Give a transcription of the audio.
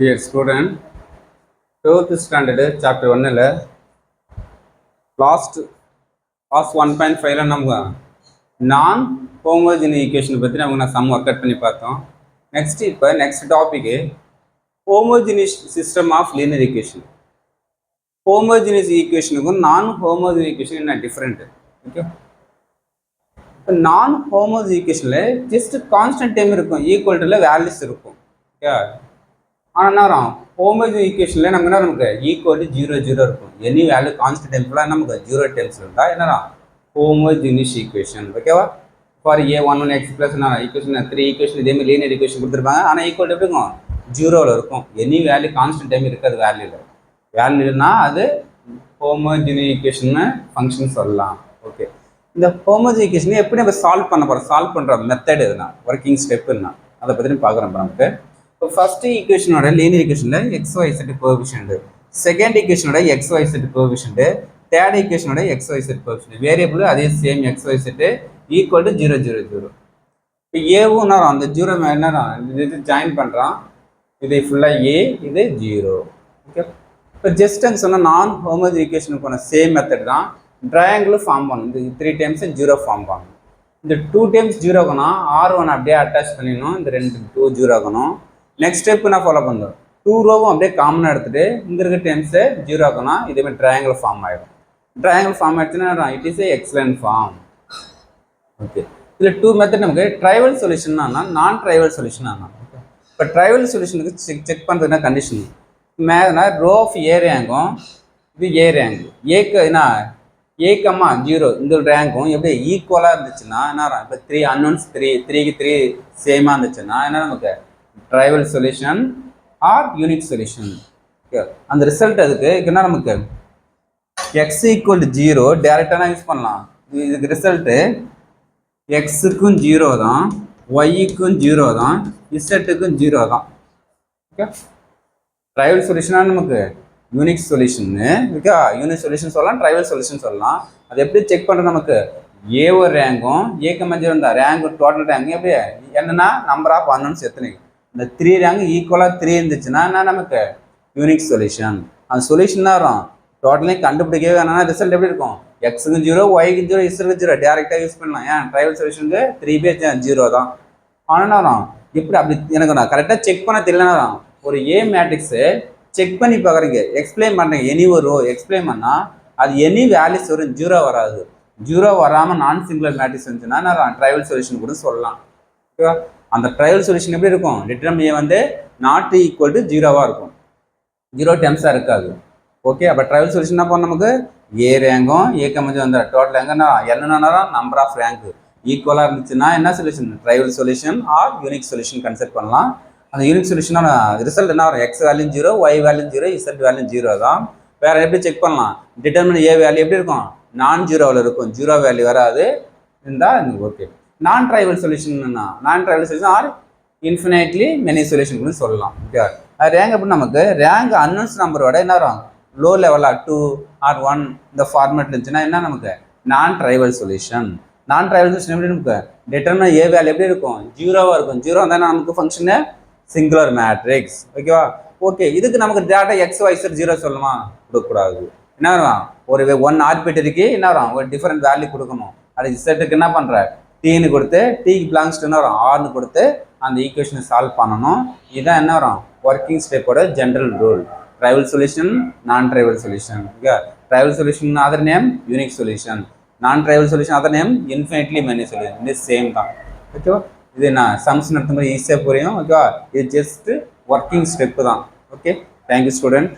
Dear student, 12th standard chapter 1 last 1.5 நமக்கு நான் homogeneous equation பற்றி நமக்கு சம் ஒர்க் அவுட் பண்ணி பார்த்தோம். Next topic homogeneous system of linear equation. Homogeneous ஈக்குவேஷனுக்கும் நான் ஹோமோஜினஸ் ஈக்குவேஷன் என்ன டிஃப்ரெண்ட்? ஓகே, இப்போ நான் ஹோமோஜினஸ் ஈக்குவேஷனில் ஜஸ்ட் கான்ஸ்டன்ட் டைம் இருக்கும், ஈக்குவல்ட்டில் வேல்யூஸ் இருக்கும். ஓகே, ஆனால் என்ன வரும் ஹோமோஜினஸ் ஈக்குவேஷனில் நமக்கு என்ன நமக்கு ஈக்குவல் டு 0 0 இருக்கும். எனி வேல்யூ கான்ஸ்டன்ட் டைம்லாம் நமக்கு 0 டைம்ஸ் இருந்தால் என்னன்னா ஹோமோஜினஸ் ஈக்குவேஷன். ஓகேவா? For A11 x plus equation 3 equation இதேமாதிரி லீனியர் ஈக்குவேஷன் கொடுத்துருப்பாங்க. ஆனால் ஈக்குவல் எப்படி இருக்கும்? 0ல் இருக்கும். எனி வேல்யூ கான்ஸ்டன்ட் டைம் இருக்காது வேல்யூனா அது ஹோமோஜினஸ் ஈக்குவேஷன் ஃபங்க்ஷன் சொல்லலாம். ஓகே, இந்த ஹோமோஜினஸ் ஈக்குவேஷனை எப்படி நம்ம சால்வ் பண்ண போகிறோம்? சால்வ் பண்ணுற மெத்தட் எதுனா ஒர்க்கிங் ஸ்டெப்புன்னா அதை பற்றி பார்க்குறோம். நமக்கு இப்போ ஃபர்ஸ்ட் ஈக்குவேஷனோட லீனியர் ஈக்குவேஷனில் XYZ கோஎஃபிஷியன்ட், செகண்ட் ஈக்குவேஷனோட XYZ கோஎஃபிஷியன்ட், தேர்ட் ஈக்குவேஷனோட XYZ கோஎஃபிஷியன்ட், வேரியபிள் அதே சேம் XYZ ஈக்குவல் டு 0 0 0. இப்போ ஏவும் என்ன அந்த 0 என்ன இது ஜாயின் பண்ணுறான், இது ஃபுல்லாக A, இது 0. ஓகே, இப்போ ஜஸ்ட் அங்கே சொன்னால் நான் ஹோமோஜினஸ் ஈக்குவேஷனுக்கான சேம் மெத்தட் தான். ட்ரையாங்கிள் ஃபார்ம் பண்ணணும். இந்த 3 டைம்ஸ் 0 ஃபார்ம் பண்ணணும். இந்த 2 டைம்ஸ் 0 ஆகணும், R1 அப்படியே அட்டாச் பண்ணிடணும். இந்த 2 0 ஆகணும். நெக்ஸ்ட் ஸ்டெப் நான் ஃபாலோ பண்ணுறோம். 2 ரோவும் அப்படியே காமனாக எடுத்துகிட்டு இங்கே இருக்க டைம்ஸை 0 ஆகணும். இதேமாதிரி ட்ரையாங்கிள் ஃபார்ம் ஆகிடும். ட்ரையாங்கிள் ஃபார்ம் ஆகிடுச்சுன்னா it is a excellent form. Okay, இதில் 2 மெத்தட் நமக்கு trivial solution non trivial solution ஆனால். ஓகே, இப்போ ட்ரைவல் சொல்யூஷனுக்கு செக் பண்ணுறதுனா கண்டிஷன் மேலே ரோ ஆஃப் ஏ ரேங்கும் இது ஏ ரேங்கு ஏக்கு என்ன ஏக்கம்மா 0 இந்த ரேங்கும் எப்படி ஈக்குவலாக இருந்துச்சுன்னா என்ன இப்போ 3 அன்னோன்ஸ் 3க்கு 3 சேமாக இருந்துச்சுன்னா என்ன நமக்கு trivial solution or unique solution. Okay, அந்த ரிசல்ட் அதுக்கு என்ன நமக்கு x ஈக்குவல் டு 0 டேரெக்டாக யூஸ் பண்ணலாம். இதுக்கு ரிசல்ட்டு எக்ஸுக்கும் 0 தான், ஒய்க்கும் 0 தான், இசட்டுக்கும் 0 தான். ஓகே, ட்ரைவல் சொல்யூஷனாக நமக்கு யூனிக் சொல்யூஷன்னு. ஓகே, யூனிக் சொல்யூஷன் சொல்லலாம், ட்ரைவல் சொல்யூஷன் சொல்லலாம். அது எப்படி செக் பண்ணுறது? நமக்கு ஏ ஒரு ரேங்கும் ஏக்கு மஞ்சள் இருந்தால் ரேங்கு டோட்டல் ரேங்கும் எப்படி என்னன்னா நம்பர் ஆஃப் அன்னோன்ஸ் எத்தனை, இந்த 3 ரேங்கு ஈக்குவலாக 3 இருந்துச்சுன்னா என்ன நமக்கு யூனிக் சொல்யூஷன். அந்த சொல்யூஷன் தான் வரும். டோட்டலையும் கண்டுபிடிக்கவே வேணாம்னா ரிசல்ட் எப்படி இருக்கும்? எக்ஸுக்கும் 0, ஒய்க்கும் 0, இசருக்கு 0 டேரெக்டாக யூஸ் பண்ணலாம். ஏன் ட்ரைவல் சொல்யூஷனுக்கு 3/0 தான். ஆனால் வரும் இப்படி அப்படி எனக்கு நான் கரெக்டாக செக் பண்ண தெரியலனா ஒரு ஏ மேட்ரிக்ஸு செக் பண்ணி பார்க்குறீங்க, எக்ஸ்பிளைன் பண்ணுறீங்க. எனி ஒரு ரோ எக்ஸ்பிளைன் பண்ணால் அது எனி வேல்யூஸ் வரும், 0 வராது. 0 வராமல் நான் சிங்குலர் மேட்ரிக்ஸ் இருந்துச்சுன்னா நான் ட்ரைவல் சொல்யூஷன் கூட சொல்லலாம். ஓகேவா? அந்த ட்ரைவல் சொல்யூஷன் எப்படி இருக்கும்? டிட்டர்மின் ஏ வந்து நாட் ஈக்குவல் டு 0வாக இருக்கும், 0 டைம்ஸாக இருக்காது. ஓகே, அப்போ ட்ரைவல் சொல்யூஷன் என்ன பண்ண நமக்கு ஏ ரேங்கும் ஏக்க மஞ்சள் வந்து டோட்டல் ரேங்கு என்னன்னா நம்பர் ஆஃப் ரேங்க் ஈக்குவலாக இருந்துச்சுன்னா என்ன solution? Trivial solution or unique solution consider பண்ணலாம். அந்த யூனிக் சொல்யூஷனோட ரிசல்ட் என்ன வரும்? X value 0, Y value 0, Z value 0 தான். வேறு எப்படி செக் பண்ணலாம்? டிட்டர்மின் ஏ வேல்யூ எப்படி இருக்கும்? நான் 0வில் இருக்கும், 0 வேல்யூ வராது இருந்தால். ஓகே, நான் ட்ரைவல் சொல்யூஷன்னா நான் trivial solution or infinitely many solution கூட சொல்லலாம். ஓகே, அது ரேங்க் எப்படி நமக்கு ரேங்க் அன்னோன்ஸ் நம்பரோட என்ன வரும்? லோ லெவலாக 2 ஆர் 1 இந்த ஃபார்மேட் இருந்துச்சுன்னா என்ன நமக்கு நான் trivial solution. Non trivial solution எப்படி நமக்கு டிட்டர்மின் ஏ வேல்யூ எப்படி இருக்கும்? 0வாக இருக்கும். 0 வந்தால் நமக்கு ஃபங்க்ஷனு சிங்குலர் மேட்ரிக்ஸ். ஓகேவா? ஓகே, இதுக்கு நமக்கு டேட்டா எக்ஸ் ஒய் இசட் 0 சொல்லணுமா? கொடுக்கக்கூடாது. என்ன வரும்? ஒரு 1 ஆர்பிட்டருக்கு என்ன வரும்? ஒரு டிஃப்ரெண்ட் வேல்யூ கொடுக்கணும். அது இசட்டுக்கு என்ன பண்ணுற டீன்னு கொடுத்து டீக்கு பிளாங்ஸ் என்ன வரும்? ஆர்னு கொடுத்து அந்த ஈக்குவேஷனை சால்வ் பண்ணணும். இதுதான் என்ன வரும்? ஒர்க்கிங் ஸ்டெப்போட general rule. Trivial solution, non trivial solution. Okay, trivial solution other name unique solution, non trivial solution other name infinitely many solution. இது சேம் தான். ஓகேவா? இது நான் சம்ஸ் நடத்தும் போது ஈஸியாக புரியும். ஓகேவா? இது ஜஸ்ட் ஒர்க்கிங் ஸ்டெப்பு தான். Okay, thank you student.